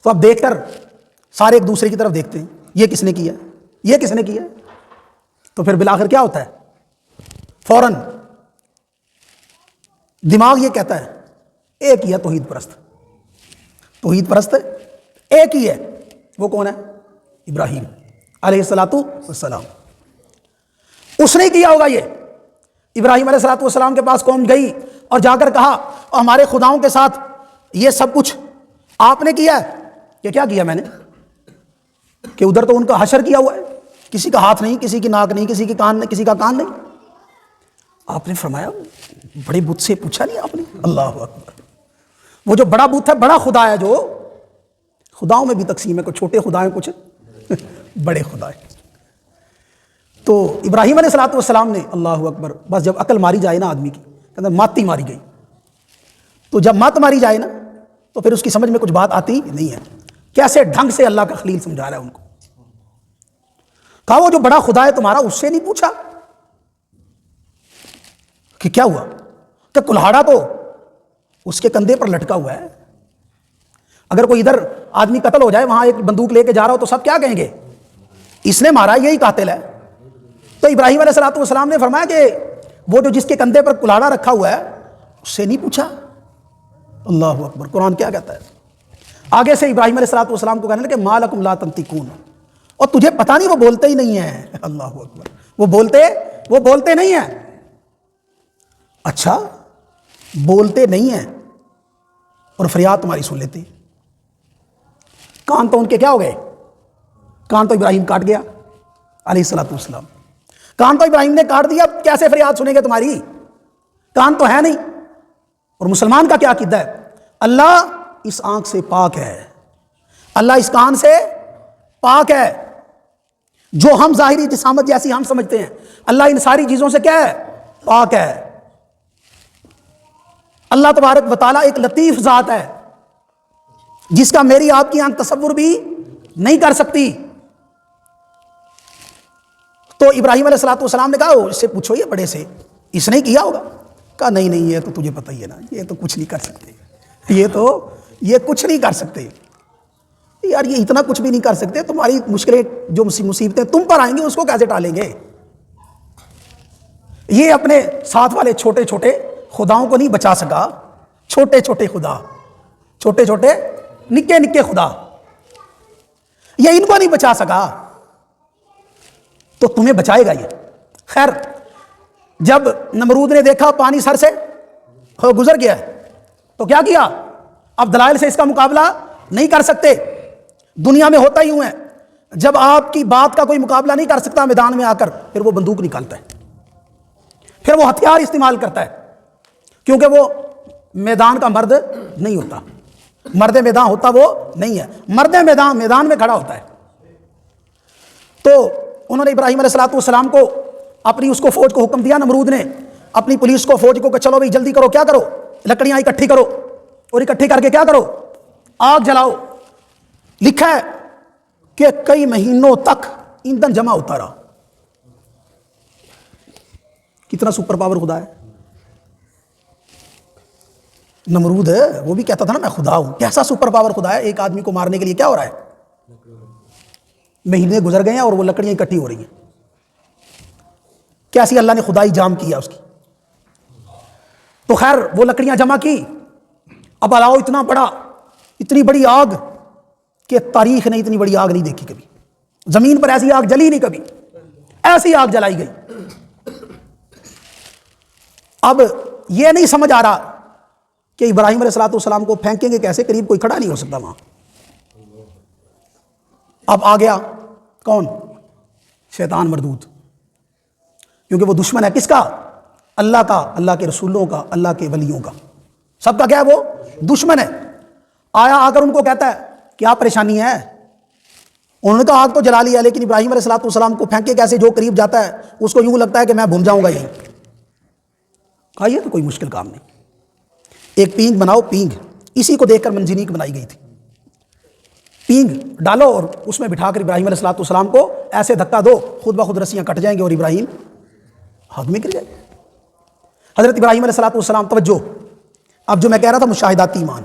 تو اب دیکھ کر سارے ایک دوسرے کی طرف دیکھتے ہیں، یہ کس نے کیا، یہ کس نے کیا؟ تو پھر بالآخر کیا ہوتا ہے؟ فوراً دماغ یہ کہتا ہے ایک ہی ہے توحید پرست، توحید پرست ایک ہی ہے، وہ کون ہے؟ ابراہیم علیہ السلام۔ اس نے کیا ہوگا یہ۔ ابراہیم علیہ السلام کے پاس قوم گئی اور جا کر کہا ہمارے خداؤں کے ساتھ یہ سب کچھ آپ نے کیا ہے؟ کہ کیا کیا میں نے؟ کہ ادھر تو ان کا حشر کیا ہوا ہے، کسی کا ہاتھ نہیں، کسی کی ناک نہیں، کسی کی کان نہیں، کسی کا کان نہیں۔ آپ نے فرمایا بڑے بت سے پوچھا نہیں آپ نے؟ اللہ اکبر۔ وہ جو بڑا بت ہے، بڑا خدا ہے، جو خداؤں میں بھی تقسیم ہے، کچھ چھوٹے خدا ہیں، کچھ بڑے خدا ہیں۔ تو ابراہیم علیہ السلام نے اللہ اکبر، بس جب عقل ماری جائے نا آدمی کی، کہتے ہیں مات ہی ماری گئی، تو جب مات ماری جائے نا تو پھر اس کی سمجھ میں کچھ بات آتی نہیں ہے۔ کیسے ڈھنگ سے اللہ کا خلیل سمجھا رہا ہے ان کو، کہا وہ جو بڑا خدا ہے تمہارا، اس سے نہیں پوچھا کہ کیا ہوا؟ کہ کلہاڑا تو اس کے کندھے پر لٹکا ہوا ہے، اگر کوئی ادھر آدمی قتل ہو جائے، وہاں ایک بندوق لے کے جا رہا ہو تو سب کیا کہیں گے؟ اس نے مارا، یہی قاتل ہے۔ تو ابراہیم علیہ السلام نے فرمایا کہ وہ جو جس کے کندھے پر کلہاڑا رکھا ہوا ہے اس سے نہیں پوچھا؟ اللہ اکبر۔ قرآن کیا کہتا ہے آگے سے؟ ابراہیم علیہ السلام کو کہنے لگے ما لکم لا تنطقون، اور تجھے پتہ نہیں وہ بولتے ہی نہیں ہیں۔ اللہ اکبر، وہ بولتے نہیں ہیں۔ اچھا بولتے نہیں ہیں اور فریاد تمہاری سن لیتے ہیں؟ کان تو ان کے کیا ہو گئے؟ کان تو ابراہیم کاٹ گیا علیہ السلام، کان تو ابراہیم نے کاٹ دیا، کیسے فریاد سنیں گے تمہاری؟ کان تو ہے نہیں۔ اور مسلمان کا کیا عقیدہ ہے؟ اللہ اس آنکھ سے پاک ہے، اللہ اس کان سے پاک ہے، جو ہم ظاہری جسامت جیسی ہم سمجھتے ہیں، اللہ ان ساری چیزوں سے کیا ہے؟ پاک ہے۔ اللہ تبارک و تعالیٰ ایک لطیف ذات ہے جس کا میری آپ کی آنکھ تصور بھی نہیں کر سکتی۔ تو ابراہیم علیہ السلام نے کہا اس سے پوچھو، یہ بڑے سے، اس نے کیا ہوگا؟ کہا نہیں، یہ تو تجھے پتہ ہی ہے نا، یہ تو کچھ نہیں کر سکتے، یہ کچھ نہیں کر سکتے یار، یہ اتنا کچھ بھی نہیں کر سکتے، تمہاری مشکلیں جو مصیبتیں تم پر آئیں گی اس کو کیسے ٹالیں گے؟ یہ اپنے ساتھ والے چھوٹے چھوٹے خداؤں کو نہیں بچا سکا، چھوٹے چھوٹے خدا، چھوٹے چھوٹے نکے نکے خدا، یہ ان کو نہیں بچا سکا تو تمہیں بچائے گا یہ؟ خیر، جب نمرود نے دیکھا پانی سر سے گزر گیا تو کیا کیا؟ اب دلائل سے اس کا مقابلہ نہیں کر سکتے۔ دنیا میں ہوتا ہی ہوں ہے، جب آپ کی بات کا کوئی مقابلہ نہیں کر سکتا میدان میں آ کر، پھر وہ بندوق نکالتا ہے، پھر وہ ہتھیار استعمال کرتا ہے، کیونکہ وہ میدان کا مرد نہیں ہوتا، مرد میدان ہوتا وہ نہیں ہے، مرد میدان میں کھڑا ہوتا ہے۔ تو انہوں نے ابراہیم علیہ السلام کو اپنی اس کو فوج کو حکم دیا، نمرود نے اپنی پولیس کو، فوج کو، کہ چلو بھائی جلدی کرو، کیا کرو؟ لکڑیاں اکٹھی کرو، اور اکٹھی کر کے کیا کرو؟ آگ جلاؤ۔ لکھا ہے کہ کئی مہینوں تک ایندھن جمع ہوتا رہا۔ کتنا سپر پاور خدا ہے نمرود ہے، وہ بھی کہتا تھا نا میں خدا ہوں۔ کیسا سپر پاور خدا ہے، ایک آدمی کو مارنے کے لیے کیا ہو رہا ہے؟ مہینے گزر گئے ہیں اور وہ لکڑیاں اکٹھی ہو رہی ہیں۔ کیسی اللہ نے خدائی جام کیا اس کی۔ تو خیر وہ لکڑیاں جمع کی، اب الاؤ اتنا بڑا، اتنی بڑی آگ کہ تاریخ نے اتنی بڑی آگ نہیں دیکھی کبھی، زمین پر ایسی آگ جلی نہیں کبھی، ایسی آگ جلائی گئی۔ اب یہ نہیں سمجھ آ رہا کہ ابراہیم علیہ السلام کو پھینکیں گے کیسے، قریب کوئی کھڑا نہیں ہو سکتا وہاں۔ اب آ گیا کون؟ شیطان مردود، کیونکہ وہ دشمن ہے کس کا؟ اللہ کا، اللہ کے رسولوں کا، اللہ کے ولیوں کا، سب کا کیا ہے؟ وہ دشمن ہے۔ آیا آ کر ان کو کہتا ہے کیا پریشانی ہے؟ انہوں نے کہا آگ تو جلا لیا، لیکن ابراہیم علیہ السلام کو پھینکے کیسے؟ جو قریب جاتا ہے اس کو یوں لگتا ہے کہ میں بھوم جاؤں گا یہیں۔ کہا یہ تو کوئی مشکل کام نہیں، ایک پینگ بناؤ، پینگ، اسی کو دیکھ کر منجنیق بنائی گئی تھی۔ پینگ ڈالو اور اس میں بٹھا کر ابراہیم علیہ السلام کو ایسے دھکا دو، خود بخود رسیاں کٹ جائیں گے اور ابراہیم آگ میں گر جائے۔ حضرت ابراہیم علیہ السلام، توجہ، اب جو میں کہہ رہا تھا مشاہداتی ایمان،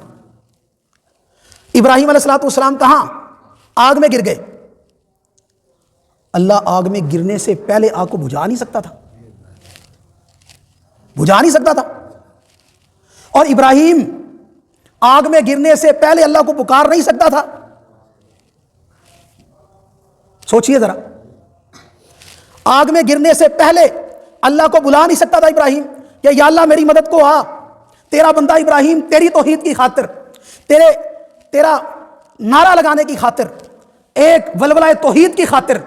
ابراہیم علیہ الصلوۃ والسلام کہاں؟ آگ میں گر گئے. اللہ آگ میں گرنے سے پہلے آگ کو بجھا نہیں سکتا تھا؟ بجھا نہیں سکتا تھا. اور ابراہیم آگ میں گرنے سے پہلے اللہ کو پکار نہیں سکتا تھا؟ سوچئے ذرا. آگ میں گرنے سے پہلے اللہ کو بلا نہیں سکتا تھا ابراہیم کہ یا اللہ میری مدد کو آ. تیرا بندہ ابراہیم تیری توحید کی خاطر، تیرا نعرہ لگانے کی خاطر، ایک ولولہ توحید کی خاطر،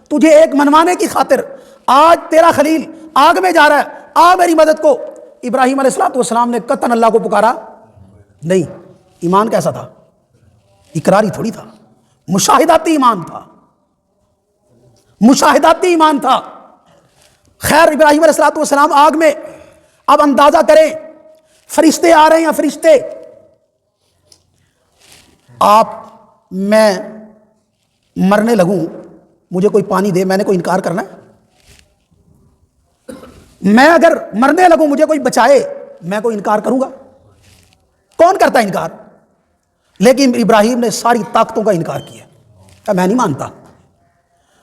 تجھے ایک منوانے کی خاطر آج تیرا خلیل آگ میں جا رہا ہے، آ میری مدد کو. ابراہیم علیہ الصلوۃ والسلام نے قطعاً اللہ کو پکارا نہیں. ایمان کیسا تھا؟ اقراری تھوڑی تھا، مشاہداتی ایمان تھا. مشاہداتی ایمان تھا. خیر ابراہیم علیہ الصلوۃ والسلام آگ میں. اب اندازہ کریں فرشتے آ رہے ہیں. فرشتے میں مرنے لگوں، مجھے کوئی پانی دے، میں نے کوئی انکار کرنا ہے؟ میں اگر مرنے لگوں مجھے کوئی بچائے، میں کوئی انکار کروں گا؟ کون کرتا ہے انکار؟ لیکن ابراہیم نے ساری طاقتوں کا انکار کیا کہ میں نہیں مانتا.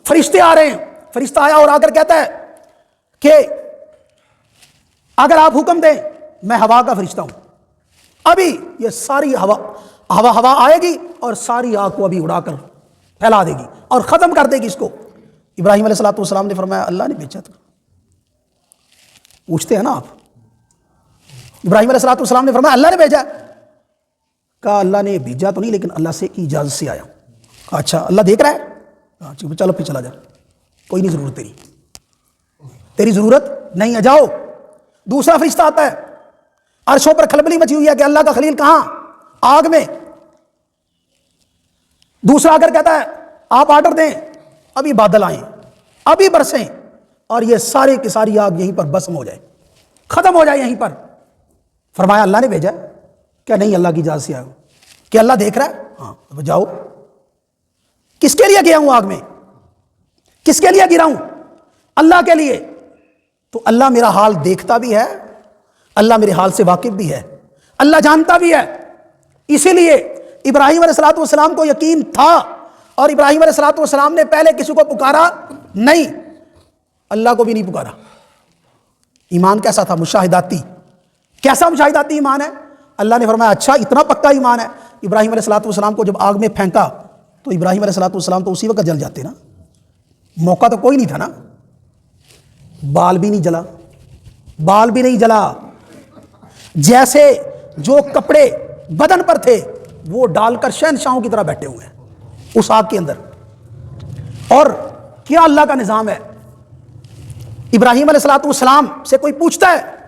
فرشتے آ رہے ہیں. فرشتہ آیا اور آ کر کہتا ہے کہ اگر آپ حکم دیں میں ہوا کا فرشتہ ہوں. ابھی یہ ساری ہوا آئے گی اور ساری آگ کو ابھی اڑا کر پھیلا دے گی اور ختم کر دے گی اس کو. ابراہیم علیہ الصلوۃ والسلام نے فرمایا اللہ نے بھیجا تھا. پوچھتے ہیں نا آپ. ابراہیم علیہ الصلوۃ والسلام نے فرمایا اللہ نے بھیجا. کہا اللہ نے بھیجا تو نہیں لیکن اللہ سے کی اجازت سے آیا. اچھا اللہ دیکھ رہا ہے؟ ہاں چلو پھر چلا جا، کوئی نہیں ضرورت تیری ضرورت نہیں ہے، جاؤ. دوسرا فرشتہ آتا ہے. عرشوں پر کھلبلی مچی ہوئی ہے کہ اللہ کا خلیل کہاں؟ آگ میں. دوسرا آ کر کہتا ہے آپ آرڈر دیں ابھی بادل آئیں، ابھی برسیں اور یہ سارے کی ساری آگ یہیں پر بسم ہو جائے، ختم ہو جائے یہیں پر. فرمایا اللہ نے بھیجا. کیا نہیں اللہ کی اجازت سے آیا؟ کہ اللہ دیکھ رہا ہے؟ ہاں تو جاؤ. کس کے لیے گیا ہوں آگ میں؟ کس کے لیے گرا ہوں؟ اللہ کے لیے. تو اللہ میرا حال دیکھتا بھی ہے، اللہ میرے حال سے واقف بھی ہے، اللہ جانتا بھی ہے. اسی لیے ابراہیم علیہ الصلوۃ والسلام کو یقین تھا اور ابراہیم علیہ الصلوۃ والسلام نے پہلے کسی کو پکارا نہیں، اللہ کو بھی نہیں پکارا. ایمان کیسا تھا؟ مشاہداتی. کیسا مشاہداتی ایمان ہے؟ اللہ نے فرمایا اچھا اتنا پکا ایمان ہے. ابراہیم علیہ الصلوۃ والسلام کو جب آگ میں پھینکا تو ابراہیم علیہ الصلوۃ والسلام تو اسی وقت جل جاتے نا. موقع تو کوئی نہیں تھا نا. بال بھی نہیں جلا، بال بھی نہیں جلا. جیسے جو کپڑے بدن پر تھے وہ ڈال کر شہنشاہوں کی طرح بیٹھے ہوئے ہیں اس آگ کے اندر. اور کیا اللہ کا نظام ہے. ابراہیم علیہ الصلوۃ والسلام سے کوئی پوچھتا ہے